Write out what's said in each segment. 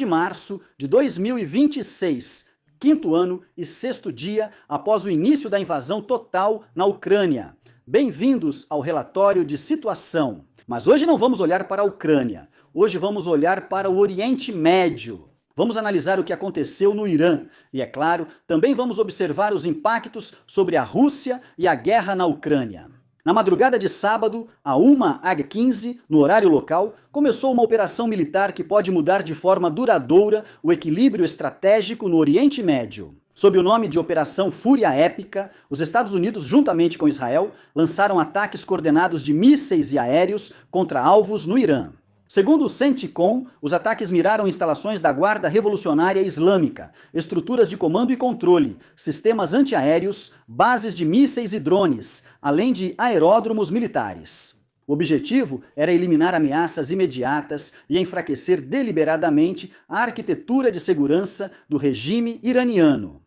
de março de 2026, quinto ano e sexto dia após o início da invasão total na Ucrânia. Bem-vindos ao relatório de situação. Mas hoje não vamos olhar para a Ucrânia, hoje vamos olhar para o Oriente Médio. Vamos analisar o que aconteceu no Irã e, é claro, também vamos observar os impactos sobre a Rússia e a guerra na Ucrânia. Na madrugada de sábado, a 1h15, no horário local, começou uma operação militar que pode mudar de forma duradoura o equilíbrio estratégico no Oriente Médio. Sob o nome de Operação Fúria Épica, os Estados Unidos, juntamente com Israel, lançaram ataques coordenados de mísseis e aéreos contra alvos no Irã. Segundo o CENTCOM, os ataques miraram instalações da Guarda Revolucionária Islâmica, estruturas de comando e controle, sistemas antiaéreos, bases de mísseis e drones, além de aeródromos militares. O objetivo era eliminar ameaças imediatas e enfraquecer deliberadamente a arquitetura de segurança do regime iraniano.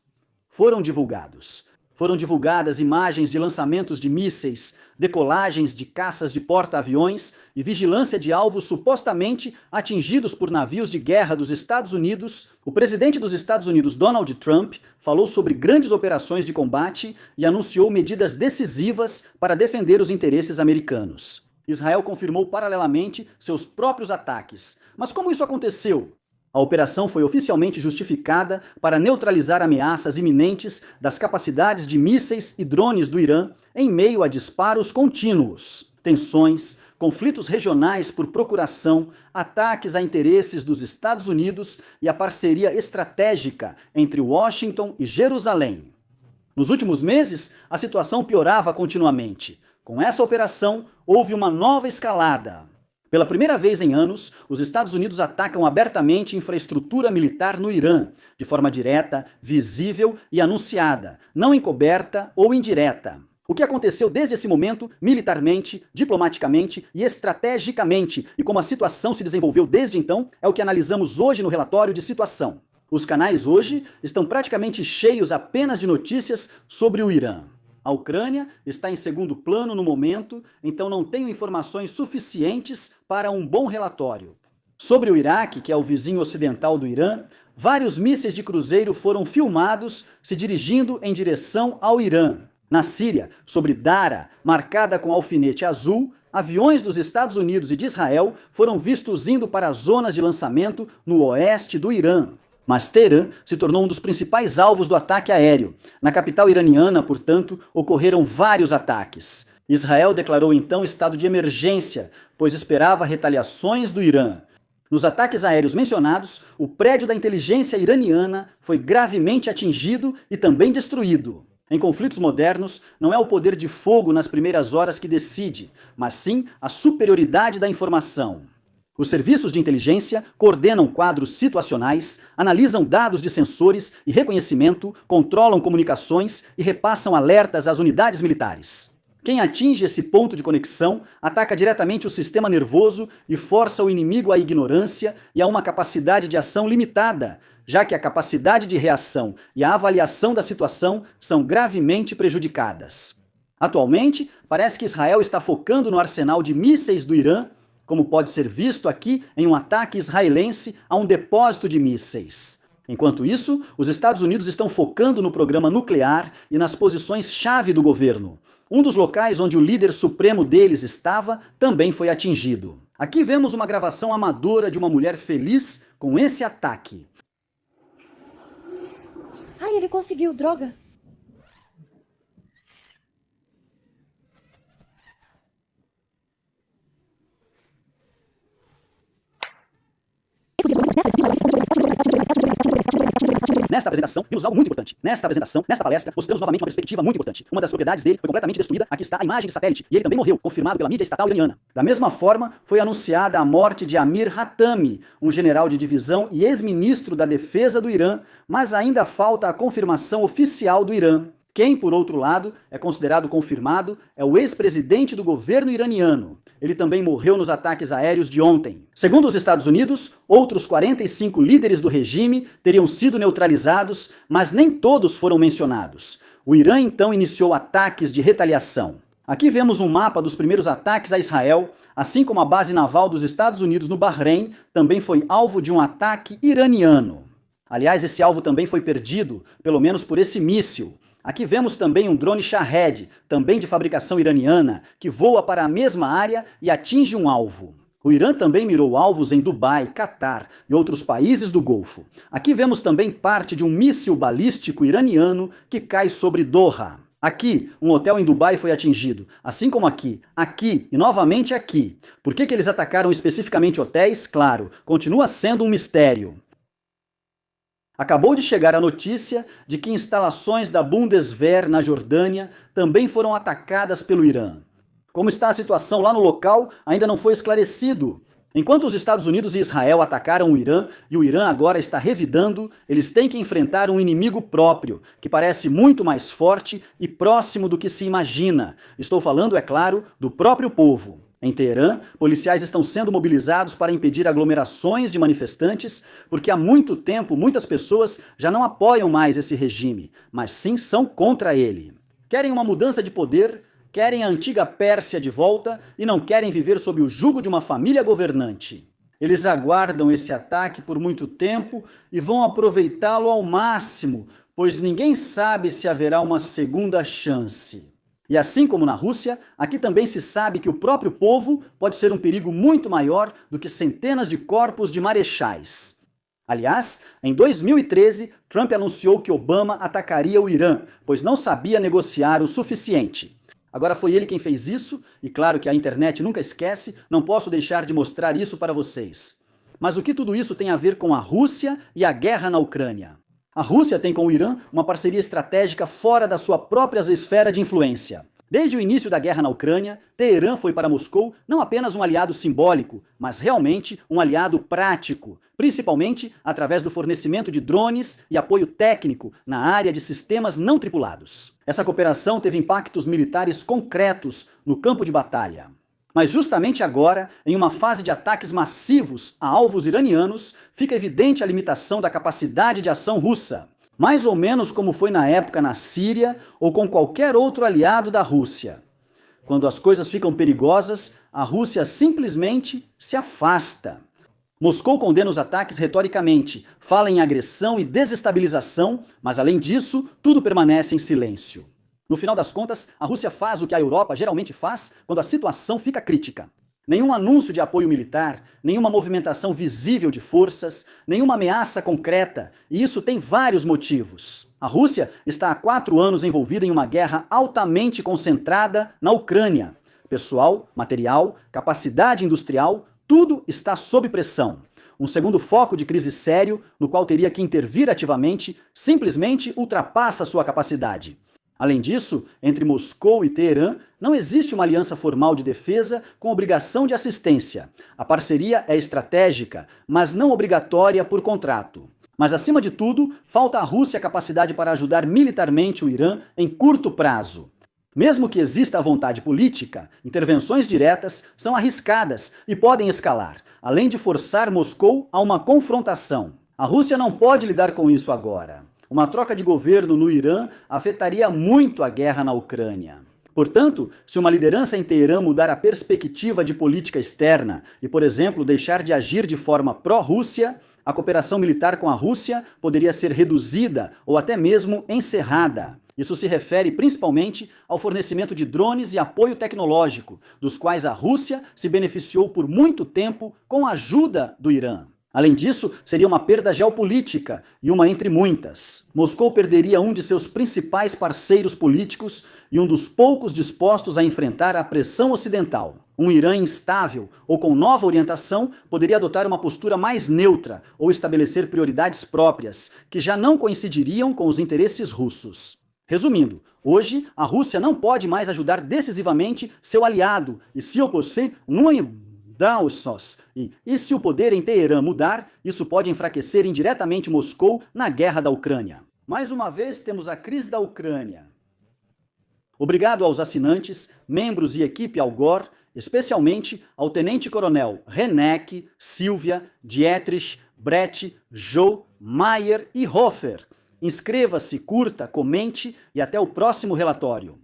Foram divulgadas imagens de lançamentos de mísseis, decolagens de caças de porta-aviões e vigilância de alvos supostamente atingidos por navios de guerra dos Estados Unidos. O presidente dos Estados Unidos, Donald Trump, falou sobre grandes operações de combate e anunciou medidas decisivas para defender os interesses americanos. Israel confirmou paralelamente seus próprios ataques. Mas como isso aconteceu? A operação foi oficialmente justificada para neutralizar ameaças iminentes das capacidades de mísseis e drones do Irã em meio a disparos contínuos, tensões, conflitos regionais por procuração, ataques a interesses dos Estados Unidos e a parceria estratégica entre Washington e Jerusalém. Nos últimos meses, a situação piorava continuamente. Com essa operação, houve uma nova escalada. Pela primeira vez em anos, os Estados Unidos atacam abertamente infraestrutura militar no Irã, de forma direta, visível e anunciada, não encoberta ou indireta. O que aconteceu desde esse momento, militarmente, diplomaticamente e estrategicamente, e como a situação se desenvolveu desde então, é o que analisamos hoje no relatório de situação. Os canais hoje estão praticamente cheios apenas de notícias sobre o Irã. A Ucrânia está em segundo plano no momento, então não tenho informações suficientes para um bom relatório. Sobre o Iraque, que é o vizinho ocidental do Irã, vários mísseis de cruzeiro foram filmados se dirigindo em direção ao Irã. Na Síria, sobre Dara, marcada com alfinete azul, aviões dos Estados Unidos e de Israel foram vistos indo para as zonas de lançamento no oeste do Irã. Mas Teherã se tornou um dos principais alvos do ataque aéreo. Na capital iraniana, portanto, ocorreram vários ataques. Israel declarou então estado de emergência, pois esperava retaliações do Irã. Nos ataques aéreos mencionados, o prédio da inteligência iraniana foi gravemente atingido e também destruído. Em conflitos modernos, não é o poder de fogo nas primeiras horas que decide, mas sim a superioridade da informação. Os serviços de inteligência coordenam quadros situacionais, analisam dados de sensores e reconhecimento, controlam comunicações e repassam alertas às unidades militares. Quem atinge esse ponto de conexão ataca diretamente o sistema nervoso e força o inimigo à ignorância e a uma capacidade de ação limitada, já que a capacidade de reação e a avaliação da situação são gravemente prejudicadas. Atualmente, parece que Israel está focando no arsenal de mísseis do Irã, como pode ser visto aqui em um ataque israelense a um depósito de mísseis. Enquanto isso, os Estados Unidos estão focando no programa nuclear e nas posições-chave do governo. Um dos locais onde o líder supremo deles estava também foi atingido. Aqui vemos uma gravação amadora de uma mulher feliz com esse ataque. Ai, ele conseguiu, droga! Nesta apresentação, vimos algo muito importante. Nesta palestra, mostramos novamente uma perspectiva muito importante. Uma das propriedades dele foi completamente destruída. Aqui está a imagem de satélite. E ele também morreu, confirmado pela mídia estatal iraniana. Da mesma forma, foi anunciada a morte de Amir Hatami, um general de divisão e ex-ministro da defesa do Irã, mas ainda falta a confirmação oficial do Irã. Quem, por outro lado, é considerado confirmado é o ex-presidente do governo iraniano. Ele também morreu nos ataques aéreos de ontem. Segundo os Estados Unidos, outros 45 líderes do regime teriam sido neutralizados, mas nem todos foram mencionados. O Irã então iniciou ataques de retaliação. Aqui vemos um mapa dos primeiros ataques a Israel, assim como a base naval dos Estados Unidos no Bahrein, também foi alvo de um ataque iraniano. Aliás, esse alvo também foi perdido, pelo menos por esse míssil. Aqui vemos também um drone Shahed, também de fabricação iraniana, que voa para a mesma área e atinge um alvo. O Irã também mirou alvos em Dubai, Catar e outros países do Golfo. Aqui vemos também parte de um míssil balístico iraniano que cai sobre Doha. Aqui, um hotel em Dubai foi atingido, assim como aqui e novamente aqui. Por que eles atacaram especificamente hotéis? Claro, continua sendo um mistério. Acabou de chegar a notícia de que instalações da Bundeswehr na Jordânia também foram atacadas pelo Irã. Como está a situação lá no local, ainda não foi esclarecido. Enquanto os Estados Unidos e Israel atacaram o Irã e o Irã agora está revidando, eles têm que enfrentar um inimigo próprio, que parece muito mais forte e próximo do que se imagina. Estou falando, é claro, do próprio povo. Em Teherã, policiais estão sendo mobilizados para impedir aglomerações de manifestantes, porque há muito tempo muitas pessoas já não apoiam mais esse regime, mas sim são contra ele. Querem uma mudança de poder, querem a antiga Pérsia de volta e não querem viver sob o jugo de uma família governante. Eles aguardam esse ataque por muito tempo e vão aproveitá-lo ao máximo, pois ninguém sabe se haverá uma segunda chance. E assim como na Rússia, aqui também se sabe que o próprio povo pode ser um perigo muito maior do que centenas de corpos de marechais. Aliás, em 2013, Trump anunciou que Obama atacaria o Irã, pois não sabia negociar o suficiente. Agora foi ele quem fez isso, e claro que a internet nunca esquece, não posso deixar de mostrar isso para vocês. Mas o que tudo isso tem a ver com a Rússia e a guerra na Ucrânia? A Rússia tem com o Irã uma parceria estratégica fora da sua própria esfera de influência. Desde o início da guerra na Ucrânia, Teherã foi para Moscou não apenas um aliado simbólico, mas realmente um aliado prático, principalmente através do fornecimento de drones e apoio técnico na área de sistemas não tripulados. Essa cooperação teve impactos militares concretos no campo de batalha. Mas justamente agora, em uma fase de ataques massivos a alvos iranianos, fica evidente a limitação da capacidade de ação russa. Mais ou menos como foi na época na Síria ou com qualquer outro aliado da Rússia. Quando as coisas ficam perigosas, a Rússia simplesmente se afasta. Moscou condena os ataques retoricamente, fala em agressão e desestabilização, mas além disso, tudo permanece em silêncio. No final das contas, a Rússia faz o que a Europa geralmente faz quando a situação fica crítica. Nenhum anúncio de apoio militar, nenhuma movimentação visível de forças, nenhuma ameaça concreta, e isso tem vários motivos. A Rússia está há 4 anos envolvida em uma guerra altamente concentrada na Ucrânia. Pessoal, material, capacidade industrial, tudo está sob pressão. Um segundo foco de crise sério, no qual teria que intervir ativamente, simplesmente ultrapassa sua capacidade. Além disso, entre Moscou e Teherã, não existe uma aliança formal de defesa com obrigação de assistência. A parceria é estratégica, mas não obrigatória por contrato. Mas, acima de tudo, falta à Rússia capacidade para ajudar militarmente o Irã em curto prazo. Mesmo que exista a vontade política, intervenções diretas são arriscadas e podem escalar, além de forçar Moscou a uma confrontação. A Rússia não pode lidar com isso agora. Uma troca de governo no Irã afetaria muito a guerra na Ucrânia. Portanto, se uma liderança em Teherã mudar a perspectiva de política externa e, por exemplo, deixar de agir de forma pró-Rússia, a cooperação militar com a Rússia poderia ser reduzida ou até mesmo encerrada. Isso se refere principalmente ao fornecimento de drones e apoio tecnológico, dos quais a Rússia se beneficiou por muito tempo com a ajuda do Irã. Além disso, seria uma perda geopolítica, e uma entre muitas. Moscou perderia um de seus principais parceiros políticos e um dos poucos dispostos a enfrentar a pressão ocidental. Um Irã instável ou com nova orientação poderia adotar uma postura mais neutra ou estabelecer prioridades próprias, que já não coincidiriam com os interesses russos. Resumindo, hoje a Rússia não pode mais ajudar decisivamente seu aliado e se opor e se o poder em Teherã mudar, isso pode enfraquecer indiretamente Moscou na guerra da Ucrânia. Mais uma vez temos a crise da Ucrânia. Obrigado aos assinantes, membros e equipe Al Gore, especialmente ao Tenente-Coronel Renek, Silvia, Dietrich, Brett, Joe, Mayer e Hofer. Inscreva-se, curta, comente e até o próximo relatório.